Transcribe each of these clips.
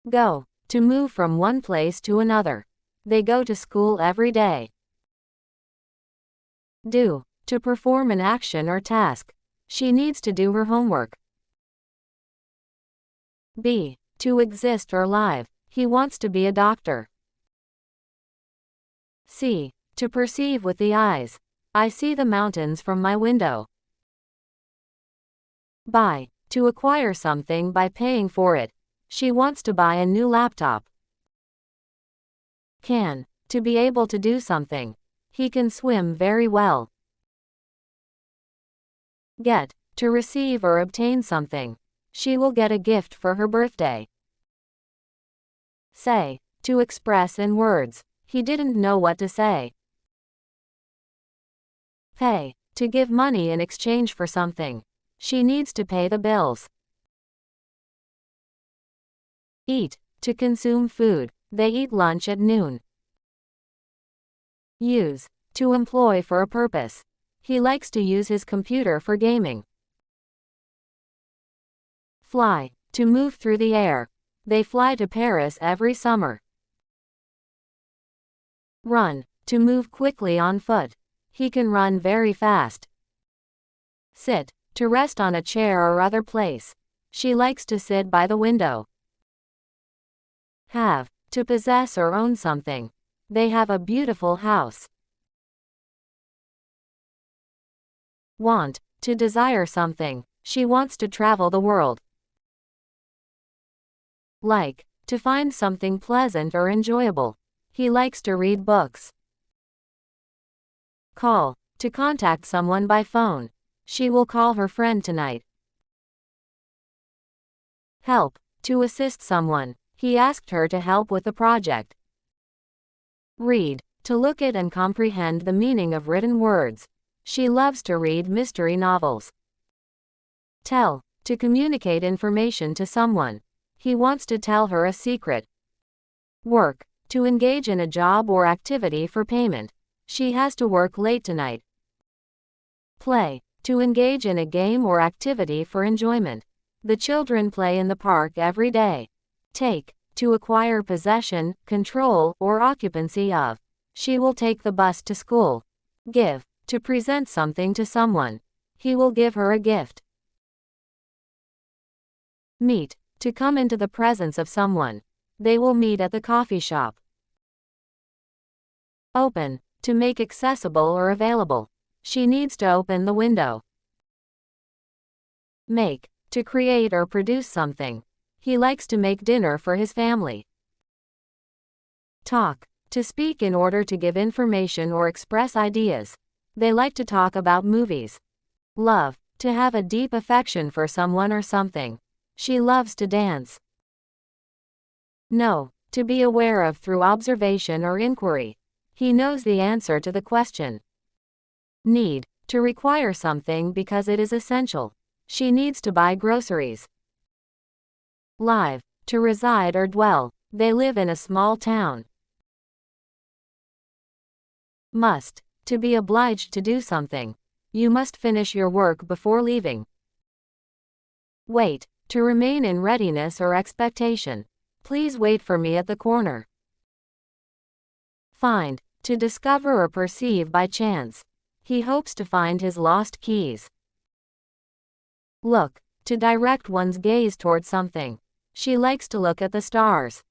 Go, to move from one place to another. They go to school every day. Do, to perform an action or task. She needs to do her homework. Be, to exist or live. He wants to be a doctor. See, to perceive with the eyes. I see the mountains from my window. Buy, to acquire something by paying for it. She wants to buy a new laptop. Can, to be able to do something. He can swim very well. Get, to receive or obtain something. She will get a gift for her birthday. Say, to express in words. He didn't know what to say. Pay, to give money in exchange for something. She needs to pay the bills. Eat, to consume food. They eat lunch at noon. Use, to employ for a purpose. He likes to use his computer for gaming. Fly, to move through the air. They fly to Paris every summer. Run, to move quickly on foot. He can run very fast. Sit, to rest on a chair or other place. She likes to sit by the window. Have, to possess or own something. They have a beautiful house. Want, to desire something. She wants to travel the world. Like, to find something pleasant or enjoyable. He likes to read books. Call, to contact someone by phone. She will call her friend tonight. Help, to assist someone. He asked her to help with the project. Read, to look at and comprehend the meaning of written words. She loves to read mystery novels. Tell, to communicate information to someone. He wants to tell her a secret. Work, to engage in a job or activity for payment. She has to work late tonight. Play, to engage in a game or activity for enjoyment. The children play in the park every day. Take, to acquire possession, control, or occupancy of. She will take the bus to school. Give, to present something to someone. He will give her a gift. Meet, to come into the presence of someone. They will meet at the coffee shop. Open, to make accessible or available. She needs to open the window. Make, to create or produce something. He likes to make dinner for his family. Talk, to speak in order to give information or express ideas. They like to talk about movies. Love, to have a deep affection for someone or something. She loves to dance. Know, to be aware of through observation or inquiry. He knows the answer to the question. Need, to require something because it is essential. She needs to buy groceries. Live, to reside or dwell. They live in a small town. Must, to be obliged to do something. You must finish your work before leaving. Wait, to remain in readiness or expectation. Please wait for me at the corner. Find, to discover or perceive by chance. He hopes to find his lost keys. Look, to direct one's gaze toward something. She likes to look at the stars.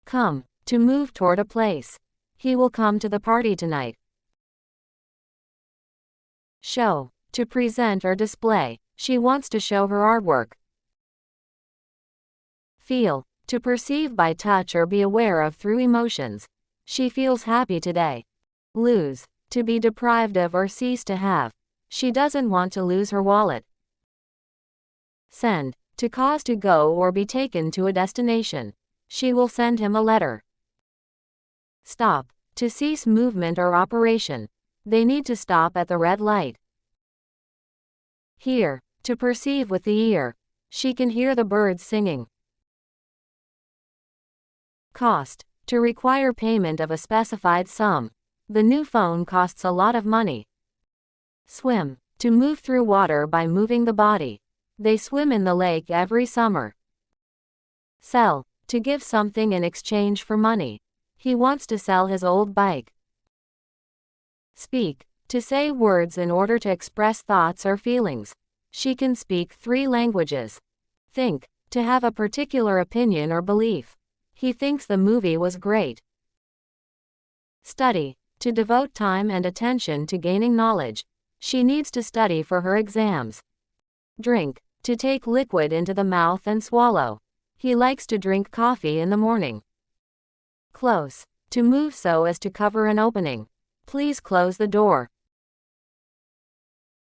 Come, to move toward a place. He will come to the party tonight. Show, to present or display. She wants to show her artwork. Feel, to perceive by touch or be aware of through emotions. She feels happy today. Lose, to be deprived of or cease to have. She doesn't want to lose her wallet. Send, to cause to go or be taken to a destination. She will send him a letter. Stop, to cease movement or operation. They need to stop at the red light. Hear, to perceive with the ear. She can hear the birds singing. Cost, to require payment of a specified sum. The new phone costs a lot of money. Swim, to move through water by moving the body. They swim in the lake every summer. Sell, to give something in exchange for money. He wants to sell his old bike. Speak, to say words in order to express thoughts or feelings. She can speak 3 languages. Think, to have a particular opinion or belief. He thinks the movie was great. Study, to devote time and attention to gaining knowledge. She needs to study for her exams. Drink, to take liquid into the mouth and swallow. He likes to drink coffee in the morning. Close, to move so as to cover an opening. Please close the door.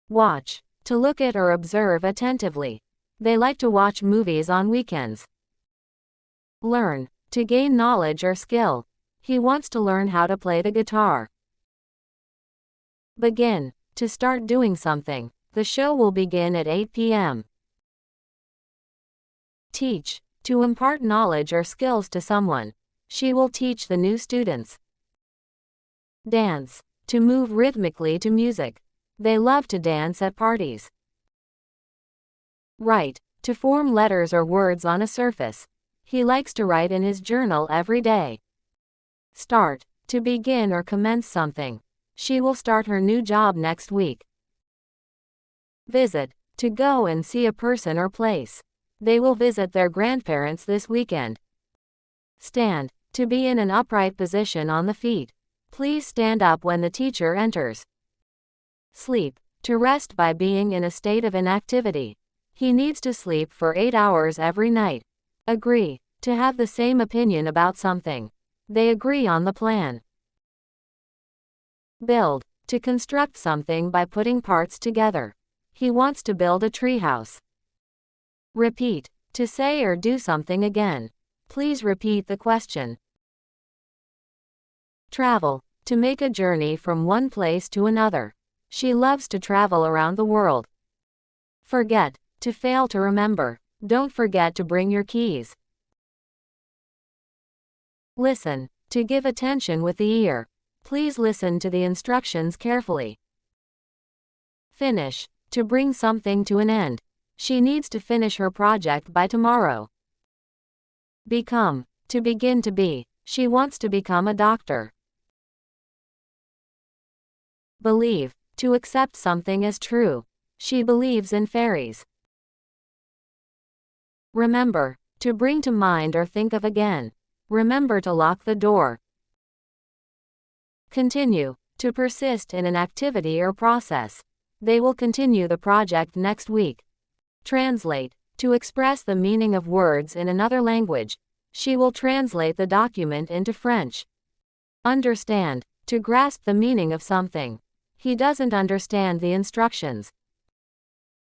Watch, to look at or observe attentively. They like to watch movies on weekends. Learn, to gain knowledge or skill. He wants to learn how to play the guitar. Begin, to start doing something. The show will begin at 8 p.m. Teach, to impart knowledge or skills to someone. She will teach the new students. Dance, to move rhythmically to music. They love to dance at parties. Write, to form letters or words on a surface. He likes to write in his journal every day. Start, to begin or commence something. She will start her new job next week. Visit, to go and see a person or place. They will visit their grandparents this weekend. Stand, to be in an upright position on the feet. Please stand up when the teacher enters. Sleep, to rest by being in a state of inactivity. He needs to sleep for 8 hours every night. Agree, to have the same opinion about something. They agree on the plan. Build, to construct something by putting parts together. He wants to build a treehouse. Repeat, to say or do something again. Please repeat the question. Travel, to make a journey from one place to another. She loves to travel around the world. Forget, to fail to remember. Don't forget to bring your keys. Listen, to give attention with the ear. Please listen to the instructions carefully. Finish, to bring something to an end. She needs to finish her project by tomorrow. Become, to begin to be. She wants to become a doctor. Believe, to accept something as true. She believes in fairies. Remember, to bring to mind or think of again. Remember to lock the door. Continue, to persist in an activity or process. They will continue the project next week. Translate, to express the meaning of words in another language. She will translate the document into French. Understand, to grasp the meaning of something. He doesn't understand the instructions.